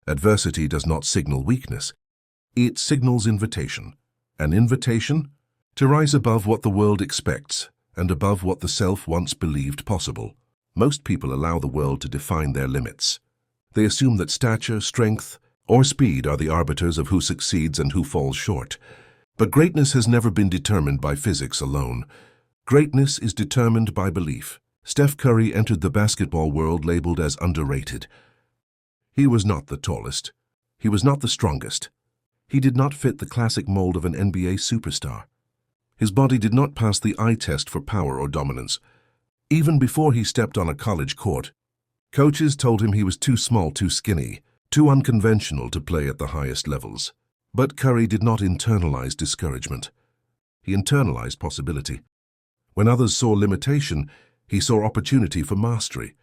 Adversity does not signal weakness. It signals invitation. An invitation to rise above what the world expects and above what the self once believed possible. Most people allow the world to define their limits. They assume that stature, strength, or speed are the arbiters of who succeeds and who falls short. But greatness has never been determined by physics alone. Greatness is determined by belief. Steph Curry entered the basketball world labeled as underrated. He was not the tallest. He was not the strongest. He did not fit the classic mold of an NBA superstar. His body did not pass the eye test for power or dominance. Even before he stepped on a college court, coaches told him he was too small, too skinny, too unconventional to play at the highest levels. But Curry did not internalize discouragement. He internalized possibility. When others saw limitation, he saw opportunity for mastery.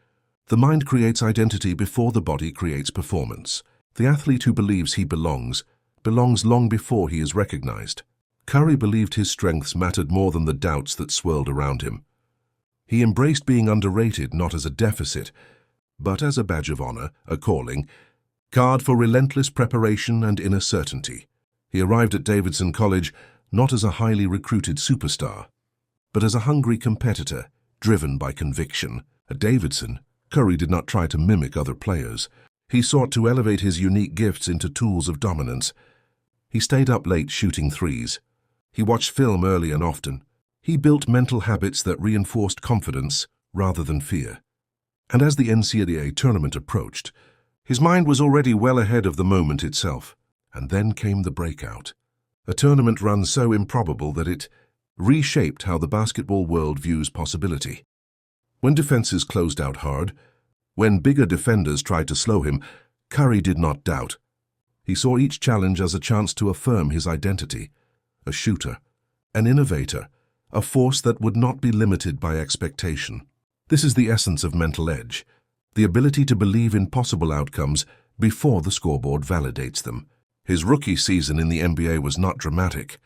The mind creates identity before the body creates performance. The athlete who believes he belongs long before he is recognized. Curry believed his strengths mattered more than the doubts that swirled around him. He embraced being underrated not as a deficit, but as a badge of honor, a calling, card for relentless preparation and inner certainty. He arrived at Davidson College not as a highly recruited superstar, but as a hungry competitor, driven by conviction. At Davidson, Curry did not try to mimic other players. He sought to elevate his unique gifts into tools of dominance. He stayed up late shooting threes. He watched film early and often. He built mental habits that reinforced confidence rather than fear. And as the NCAA tournament approached, his mind was already well ahead of the moment itself. And then came the breakout. A tournament run so improbable that it reshaped how the basketball world views possibility. When defenses closed out hard, when bigger defenders tried to slow him, Curry did not doubt. He saw each challenge as a chance to affirm his identity. A shooter, an innovator, a force that would not be limited by expectation. This is the essence of mental edge, the ability to believe in possible outcomes before the scoreboard validates them. His rookie season in the NBA was not dramatic.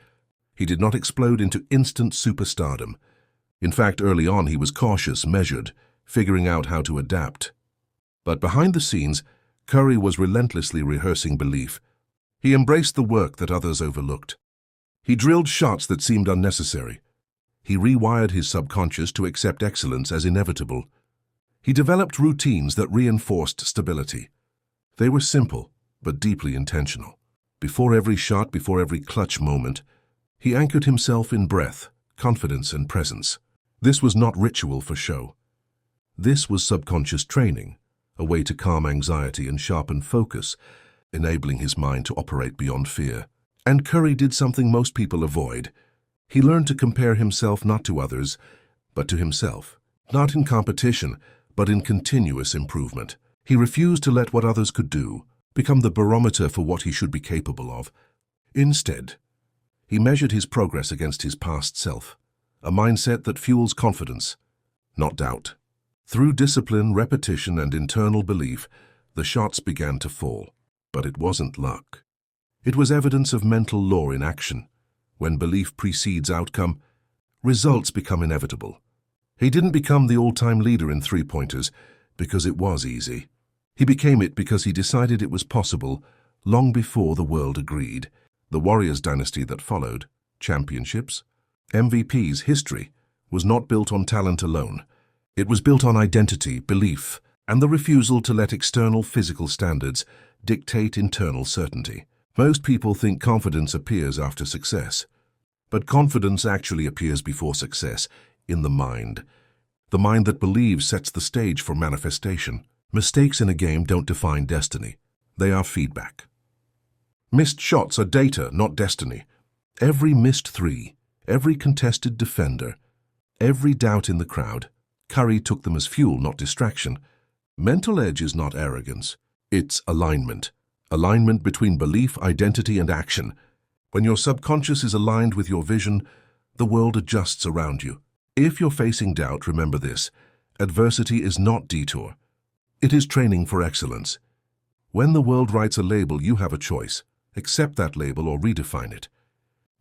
He did not explode into instant superstardom. In fact, early on he was cautious, measured, figuring out how to adapt. But behind the scenes, Curry was relentlessly rehearsing belief. He embraced the work that others overlooked. He drilled shots that seemed unnecessary. He rewired his subconscious to accept excellence as inevitable. He developed routines that reinforced stability. They were simple, but deeply intentional. Before every shot, before every clutch moment, he anchored himself in breath, confidence, and presence. This was not ritual for show. This was subconscious training, a way to calm anxiety and sharpen focus, enabling his mind to operate beyond fear. And Curry did something most people avoid. He learned to compare himself not to others, but to himself. Not in competition, but in continuous improvement. He refused to let what others could do become the barometer for what he should be capable of. Instead, he measured his progress against his past self, a mindset that fuels confidence, not doubt. Through discipline, repetition, and internal belief, the shots began to fall. But it wasn't luck. It was evidence of mental law in action. When belief precedes outcome, results become inevitable. He didn't become the all-time leader in three-pointers because it was easy. He became it because he decided it was possible long before the world agreed. The Warriors dynasty that followed, championships, MVPs, history, was not built on talent alone. It was built on identity, belief, and the refusal to let external physical standards dictate internal certainty. Most people think confidence appears after success, but confidence actually appears before success, in the mind. The mind that believes sets the stage for manifestation. Mistakes in a game don't define destiny. They are feedback. Missed shots are data, not destiny. Every missed three, every contested defender, every doubt in the crowd, Curry took them as fuel, not distraction. Mental edge is not arrogance. It's alignment. Alignment between belief, identity, and action. When your subconscious is aligned with your vision, the world adjusts around you. If you're facing doubt, remember this: adversity is not detour. It is training for excellence. When the world writes a label, you have a choice. Accept that label or redefine it.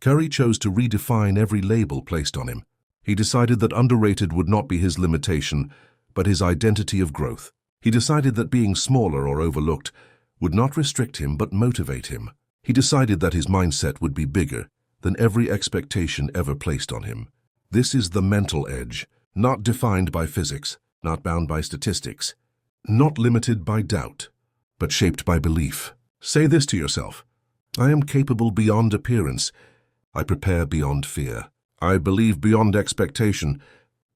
Curry chose to redefine every label placed on him. He decided that underrated would not be his limitation, but his identity of growth. He decided that being smaller or overlooked would not restrict him but motivate him. He decided that his mindset would be bigger than every expectation ever placed on him. This is the mental edge, not defined by physics, not bound by statistics, not limited by doubt, but shaped by belief. Say this to yourself: I am capable beyond appearance. I prepare beyond fear. I believe beyond expectation.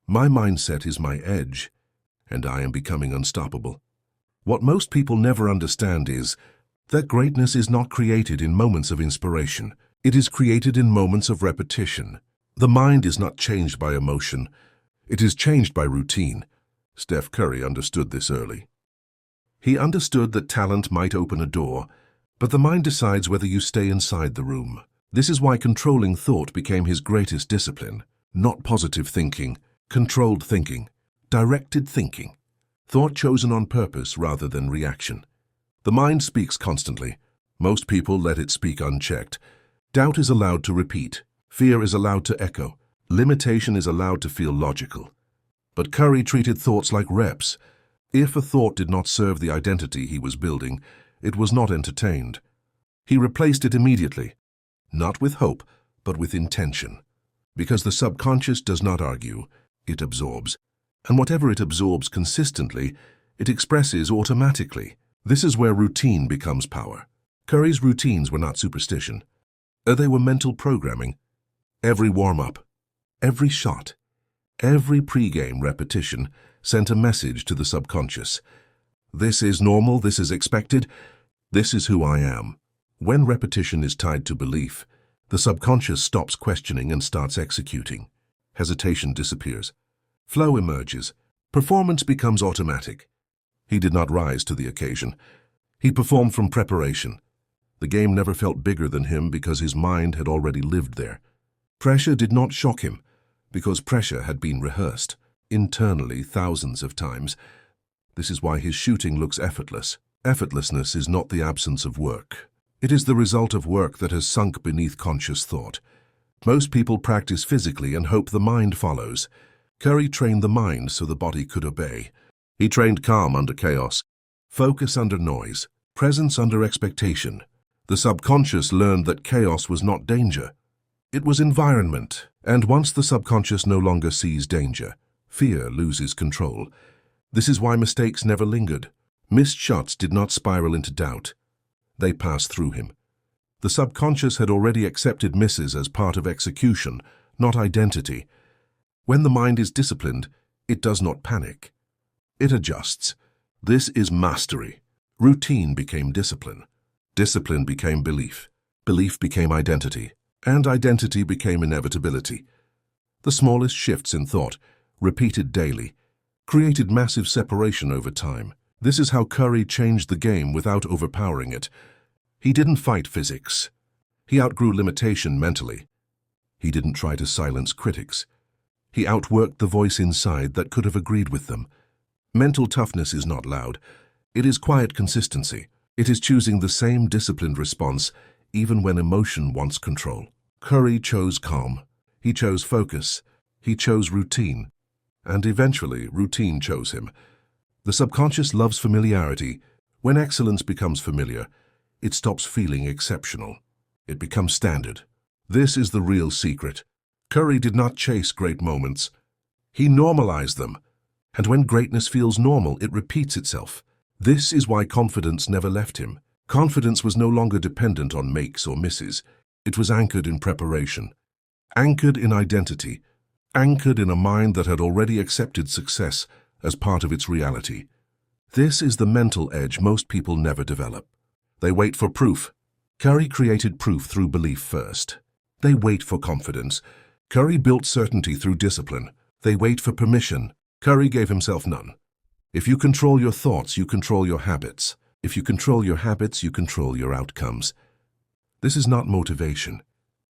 My mindset is my edge, and I am becoming unstoppable. What most people never understand is that greatness is not created in moments of inspiration. It is created in moments of repetition. The mind is not changed by emotion. It is changed by routine. Steph Curry understood this early. He understood that talent might open a door, but the mind decides whether you stay inside the room. This is why controlling thought became his greatest discipline. Not positive thinking, controlled thinking, directed thinking. Thought chosen on purpose rather than reaction. The mind speaks constantly. Most people let it speak unchecked. Doubt is allowed to repeat. Fear is allowed to echo. Limitation is allowed to feel logical. But Curry treated thoughts like reps. If a thought did not serve the identity he was building, it was not entertained. He replaced it immediately, not with hope, but with intention. Because the subconscious does not argue, it absorbs. And whatever it absorbs consistently, it expresses automatically. This is where routine becomes power. Curry's routines were not superstition. They were mental programming. Every warm-up, every shot, every pre-game repetition sent a message to the subconscious. This is normal, this is expected, this is who I am. When repetition is tied to belief, the subconscious stops questioning and starts executing. Hesitation disappears. Flow emerges. Performance becomes automatic. He did not rise to the occasion. He performed from preparation. The game never felt bigger than him because his mind had already lived there. Pressure did not shock him because pressure had been rehearsed internally thousands of times. This is why his shooting looks effortless. Effortlessness is not the absence of work. It is the result of work that has sunk beneath conscious thought. Most people practice physically and hope the mind follows. Curry trained the mind so the body could obey. He trained calm under chaos, focus under noise, presence under expectation. The subconscious learned that chaos was not danger. It was environment, and once the subconscious no longer sees danger, fear loses control. This is why mistakes never lingered. Missed shots did not spiral into doubt. They passed through him. The subconscious had already accepted misses as part of execution, not identity. When the mind is disciplined, it does not panic. It adjusts. This is mastery. Routine became discipline. Discipline became belief. Belief became identity. And identity became inevitability. The smallest shifts in thought, repeated daily, created massive separation over time. This is how Curry changed the game without overpowering it. He didn't fight physics. He outgrew limitation mentally. He didn't try to silence critics. He outworked the voice inside that could have agreed with them. Mental toughness is not loud. It is quiet consistency. It is choosing the same disciplined response even when emotion wants control. Curry chose calm. He chose focus. He chose routine. And eventually, routine chose him. The subconscious loves familiarity. When excellence becomes familiar, it stops feeling exceptional. It becomes standard. This is the real secret. Curry did not chase great moments. He normalized them. And when greatness feels normal, it repeats itself. This is why confidence never left him. Confidence was no longer dependent on makes or misses. It was anchored in preparation, anchored in identity, anchored in a mind that had already accepted success as part of its reality. This is the mental edge most people never develop. They wait for proof. Curry created proof through belief first. They wait for confidence. Curry built certainty through discipline. They wait for permission. Curry gave himself none. If you control your thoughts, you control your habits. If you control your habits, you control your outcomes. This is not motivation.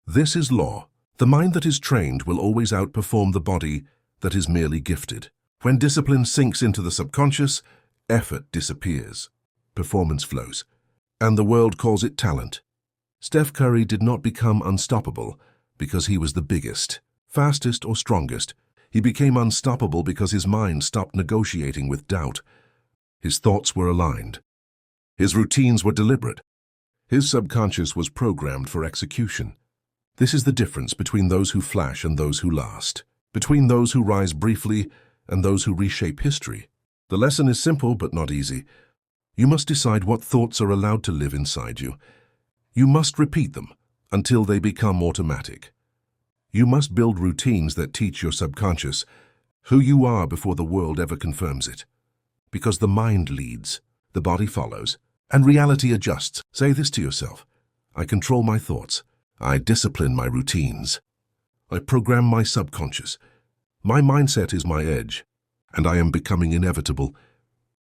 This is law. The mind that is trained will always outperform the body that is merely gifted. When discipline sinks into the subconscious, effort disappears. Performance flows. And the world calls it talent. Steph Curry did not become unstoppable because he was the biggest, fastest, or strongest. He became unstoppable because his mind stopped negotiating with doubt. His thoughts were aligned. His routines were deliberate. His subconscious was programmed for execution. This is the difference between those who flash and those who last, between those who rise briefly and those who reshape history. The lesson is simple but not easy. You must decide what thoughts are allowed to live inside you. You must repeat them until they become automatic. You must build routines that teach your subconscious who you are before the world ever confirms it. Because the mind leads, the body follows, and reality adjusts. Say this to yourself: I control my thoughts. I discipline my routines. I program my subconscious. My mindset is my edge, and I am becoming inevitable